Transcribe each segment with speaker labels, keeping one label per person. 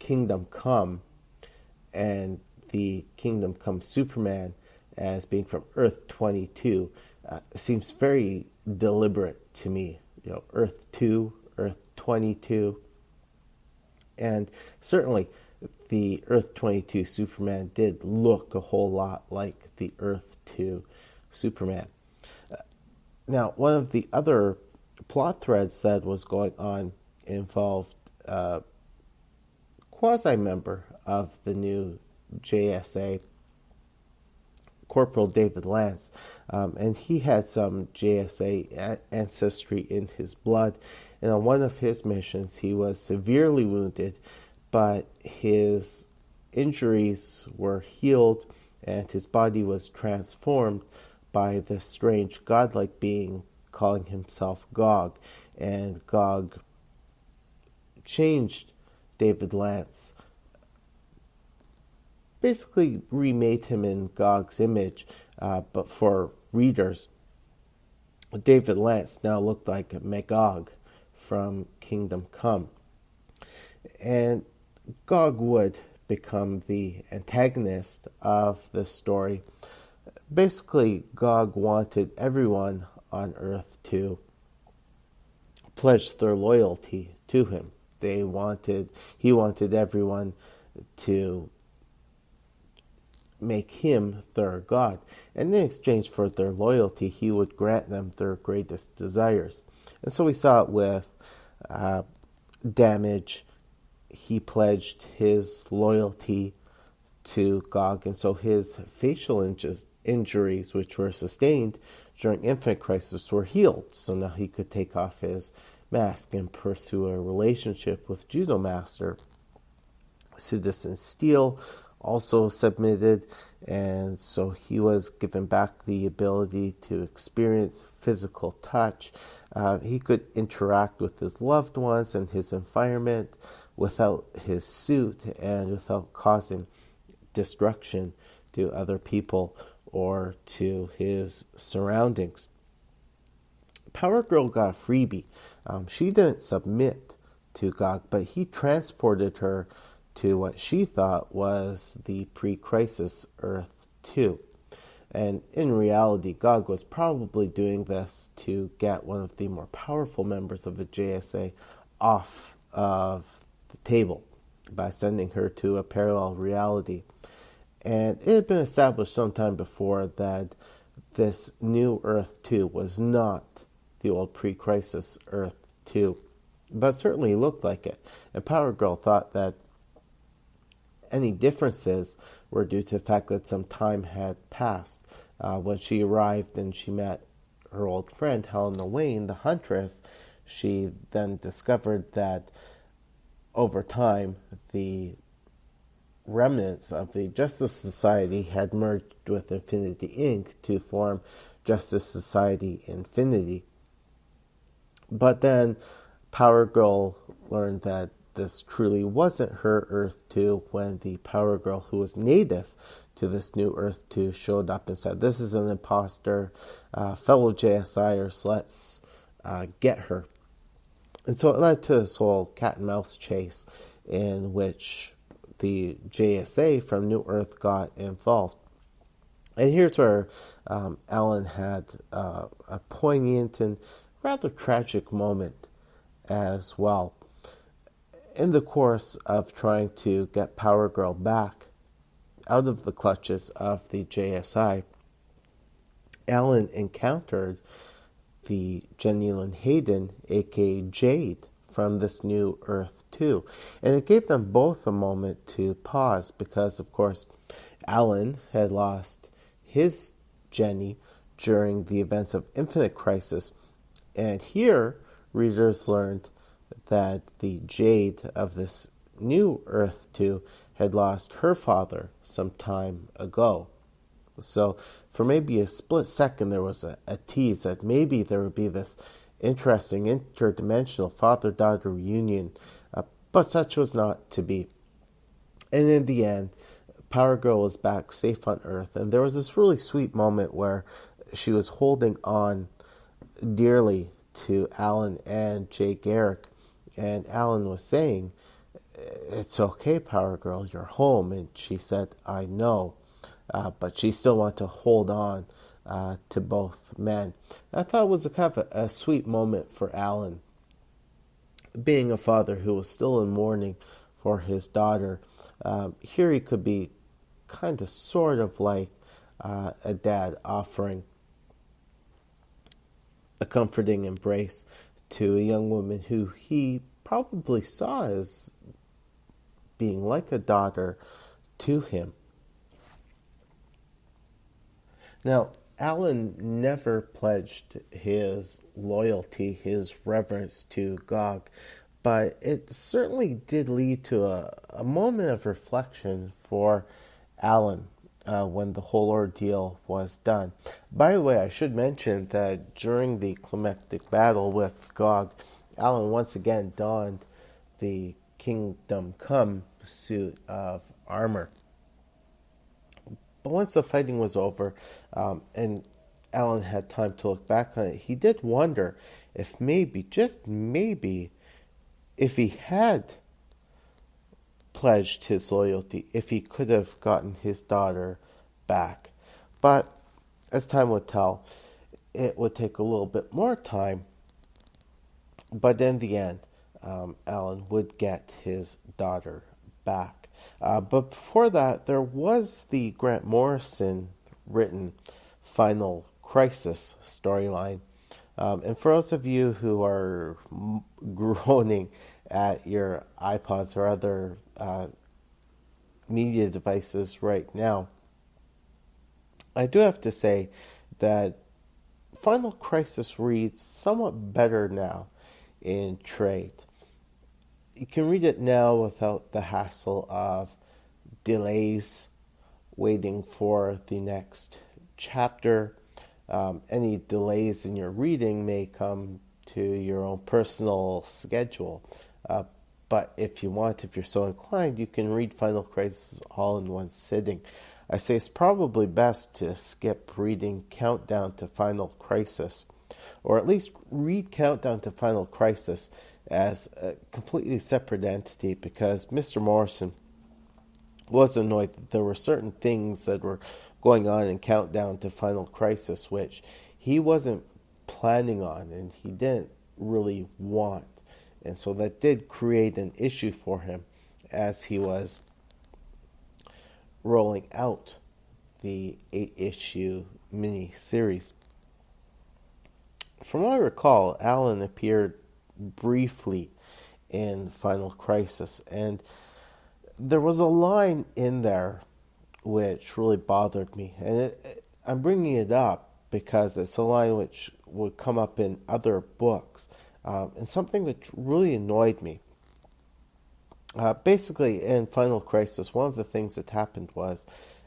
Speaker 1: Kingdom Come and the Kingdom Come Superman as being from Earth 22 seems very deliberate to me. Earth 2, Earth 22. And certainly the Earth 22 Superman did look a whole lot like the Earth 2 Superman. Now, one of the other plot threads that was going on involved a quasi-member of the new JSA, Corporal David Lance, and he had some JSA ancestry in his blood. And on one of his missions, he was severely wounded, but his injuries were healed and his body was transformed by this strange godlike being calling himself Gog. And Gog changed David Lance, basically remade him in Gog's image, but for readers, David Lance now looked like Magog from Kingdom Come. And Gog would become the antagonist of this story. Basically, Gog wanted everyone on Earth to pledge their loyalty to him. He wanted everyone to make him their god. And in exchange for their loyalty, he would grant them their greatest desires. And so we saw it with Damage. He pledged his loyalty to Gog, and so his facial injuries, which were sustained during Infinite Crisis, were healed. So now he could take off his mask and pursue a relationship with Judo Master. Citizen Steel also submitted, and so he was given back the ability to experience physical touch. He could interact with his loved ones and his environment without his suit and without causing destruction to other people or to his surroundings. Power Girl got a freebie. She didn't submit to Gog, but he transported her to what she thought was the pre-crisis Earth 2. And in reality, Gog was probably doing this to get one of the more powerful members of the JSA off of the table by sending her to a parallel reality. And it had been established some time before that this new Earth 2 was not the old pre-crisis Earth 2, but certainly looked like it. And Power Girl thought that any differences were due to the fact that some time had passed. When she arrived and she met her old friend Helena Wayne, the Huntress, she then discovered that over time the remnants of the Justice Society had merged with Infinity Inc. to form Justice Society Infinity. But then Power Girl learned that this truly wasn't her Earth 2 when the Power Girl who was native to this new Earth 2 showed up and said, "This is an imposter, fellow JSIers, let's get her." And so it led to this whole cat and mouse chase in which the JSA from New Earth got involved. And here's where Alan had a poignant and rather tragic moment as well. In the course of trying to get Power Girl back out of the clutches of the JSI, Alan encountered the Jenny Lynn Hayden, aka Jade, from this new Earth 2. And it gave them both a moment to pause because, of course, Alan had lost his Jenny during the events of Infinite Crisis. And here, readers learned that the Jade of this new Earth 2 had lost her father some time ago. So for maybe a split second, there was a tease that maybe there would be this interesting interdimensional father-daughter reunion, but such was not to be. And in the end, Power Girl was back safe on Earth, and there was this really sweet moment where she was holding on dearly to Alan and Jay Garrick, and Alan was saying "It's okay, Power Girl, you're home." And she said, "I know." But she still wanted to hold on to both men. I thought it was a kind of a sweet moment for Alan, being a father who was still in mourning for his daughter. Here he could be kind of sort of like a dad offering a comforting embrace to a young woman who he probably saw as being like a daughter to him. Now, Alan never pledged his loyalty, his reverence to Gog, but it certainly did lead to a moment of reflection for Alan when the whole ordeal was done. By the way, I should mention that during the climactic battle with Gog, Alan once again donned the Kingdom Come suit of armor. But once the fighting was over, and Alan had time to look back on it, he did wonder if maybe, just maybe, if he had pledged his loyalty, if he could have gotten his daughter back. But as time would tell, it would take a little bit more time. But in the end, Alan would get his daughter back. But before that, there was the Grant Morrison written Final Crisis storyline. And for those of you who are groaning at your iPods or other media devices right now, I do have to say that Final Crisis reads somewhat better now in trade. You can read it now without the hassle of delays, waiting for the next chapter. Any delays in your reading may come to your own personal schedule. But if you're so inclined, you can read Final Crisis all in one sitting. I say it's probably best to skip reading Countdown to Final Crisis, or at least read Countdown to Final Crisis as a completely separate entity, because Mr. Morrison was annoyed that there were certain things that were going on in Countdown to Final Crisis which he wasn't planning on and he didn't really want. And so that did create an issue for him as he was rolling out the 8-issue mini-series. From what I recall, Alan appeared briefly in Final Crisis, and there was a line in there which really bothered me. And I'm bringing it up because it's a line which would come up in other books, and something which really annoyed me. Basically, in Final Crisis, one of the things that happened was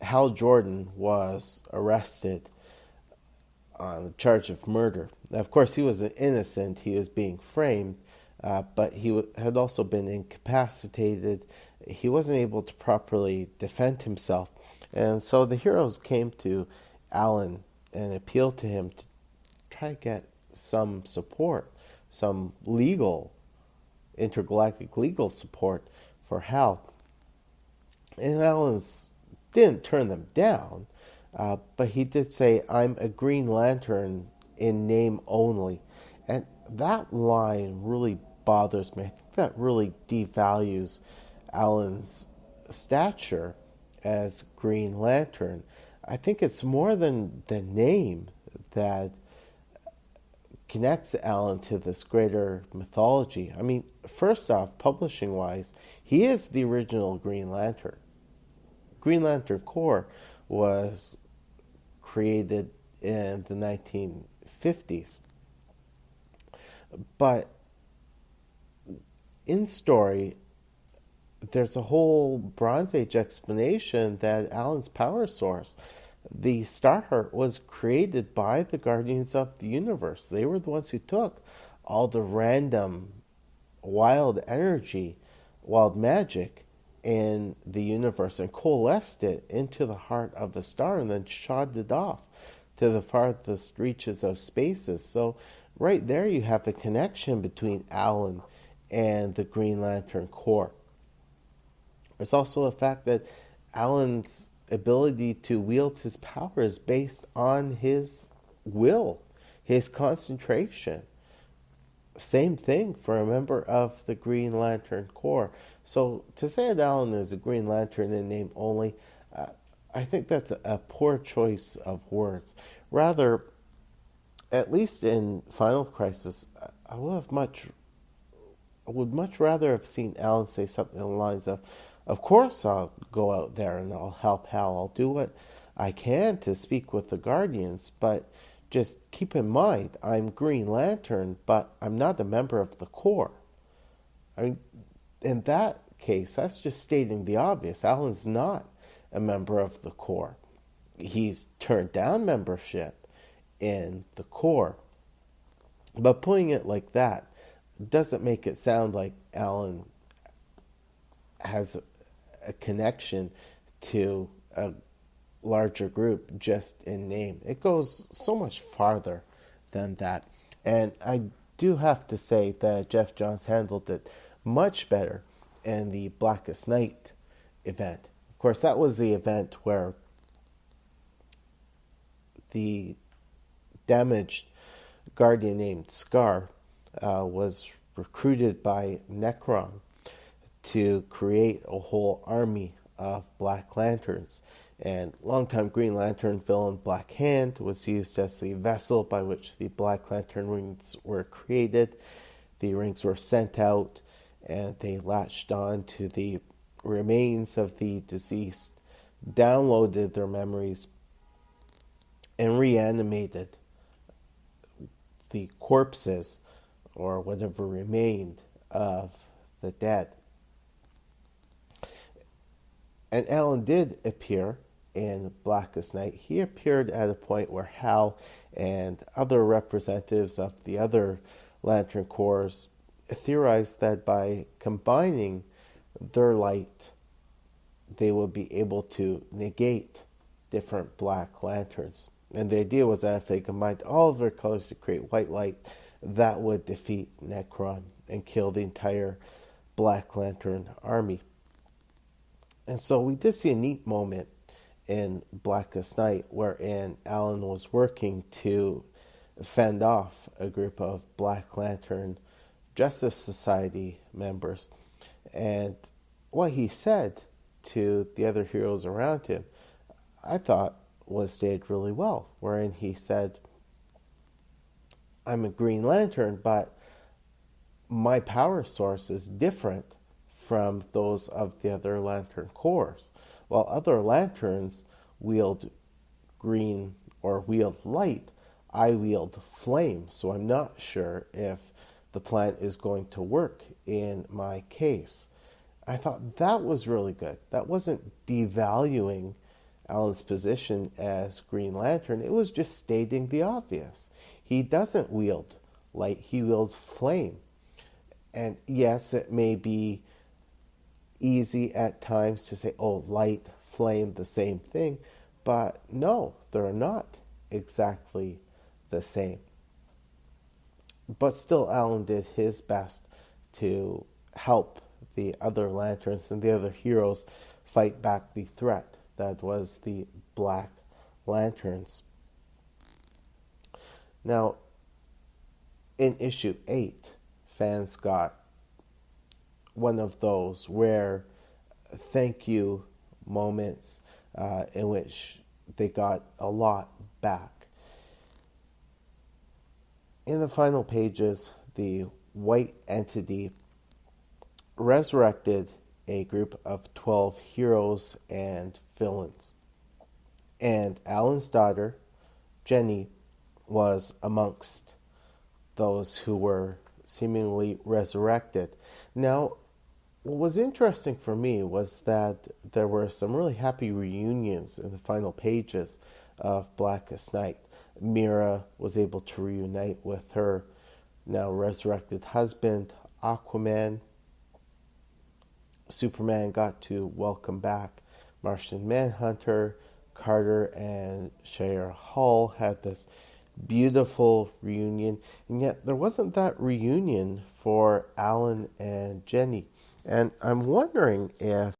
Speaker 1: Hal Jordan was arrested on the charge of murder. Now, of course, he was innocent. He was being framed, but he had also been incapacitated. He wasn't able to properly defend himself. And so the heroes came to Alan and appealed to him to try to get some support, some intergalactic legal support for Hal. And Alan didn't turn them down, but he did say, "I'm a Green Lantern in name only." And that line really bothers me. I think that really devalues Alan's stature as Green Lantern. I think it's more than the name that connects Alan to this greater mythology. I mean, first off, publishing-wise, he is the original Green Lantern. Green Lantern Corps was created in the 1950s. But in story, there's a whole Bronze Age explanation that Alan's power source, the Starheart, was created by the Guardians of the Universe. They were the ones who took all the random wild energy, wild magic in the universe and coalesced it into the heart of a star and then shot it off to the farthest reaches of spaces. So right there you have a connection between Alan and the Green Lantern Corps. There's also the fact that Alan's ability to wield his power is based on his will, his concentration. Same thing for a member of the Green Lantern Corps. So to say that Alan is a Green Lantern in name only, I think that's a poor choice of words. Rather, at least in Final Crisis, I would much rather have seen Alan say something along the lines of course I'll go out there and I'll help Hal. I'll do what I can to speak with the Guardians, but just keep in mind, I'm Green Lantern, but I'm not a member of the Corps. I mean, in that case, that's just stating the obvious. Alan's not a member of the Corps. He's turned down membership in the Corps. But putting it like that doesn't make it sound like Alan has a connection to a larger group just in name. It goes so much farther than that. And I do have to say that Jeff Johns handled it much better in the Blackest Night event. Of course, that was the event where the damaged Guardian named Scar was recruited by Necron to create a whole army of Black Lanterns. And longtime Green Lantern villain Black Hand was used as the vessel by which the Black Lantern rings were created. The rings were sent out, and they latched on to the remains of the deceased, downloaded their memories, and reanimated the corpses, or whatever remained, of the dead. And Alan did appear in Blackest Night. He appeared at a point where Hal and other representatives of the other Lantern Corps theorized that by combining their light, they would be able to negate different Black Lanterns. And the idea was that if they combined all of their colors to create white light, that would defeat Necron and kill the entire Black Lantern army. And so we did see a neat moment in Blackest Night wherein Alan was working to fend off a group of Black Lantern Justice Society members. And what he said to the other heroes around him, I thought was stated really well, wherein he said, I'm a Green Lantern, but my power source is different from those of the other Lantern Corps. While other lanterns wield green or wield light, I wield flame, so I'm not sure if the plan is going to work in my case. I thought that was really good. That wasn't devaluing Alan's position as Green Lantern. It was just stating the obvious. He doesn't wield light, he wields flame. And yes, it may be easy at times to say, oh, light, flame, the same thing. But no, they're not exactly the same. But still, Alan did his best to help the other lanterns and the other heroes fight back the threat that was the Black Lanterns. Now, in issue 8, fans got one of those rare thank you moments in which they got a lot back. In the final pages, the White Entity resurrected a group of 12 heroes and villains. And Alan's daughter, Jenny, was amongst those who were seemingly resurrected. Now, what was interesting for me was that there were some really happy reunions in the final pages of Blackest Night. Mira was able to reunite with her now resurrected husband, Aquaman. Superman got to welcome back Martian Manhunter. Carter and Shire Hall had this beautiful reunion, and yet there wasn't that reunion for Alan and Jenny. And I'm wondering if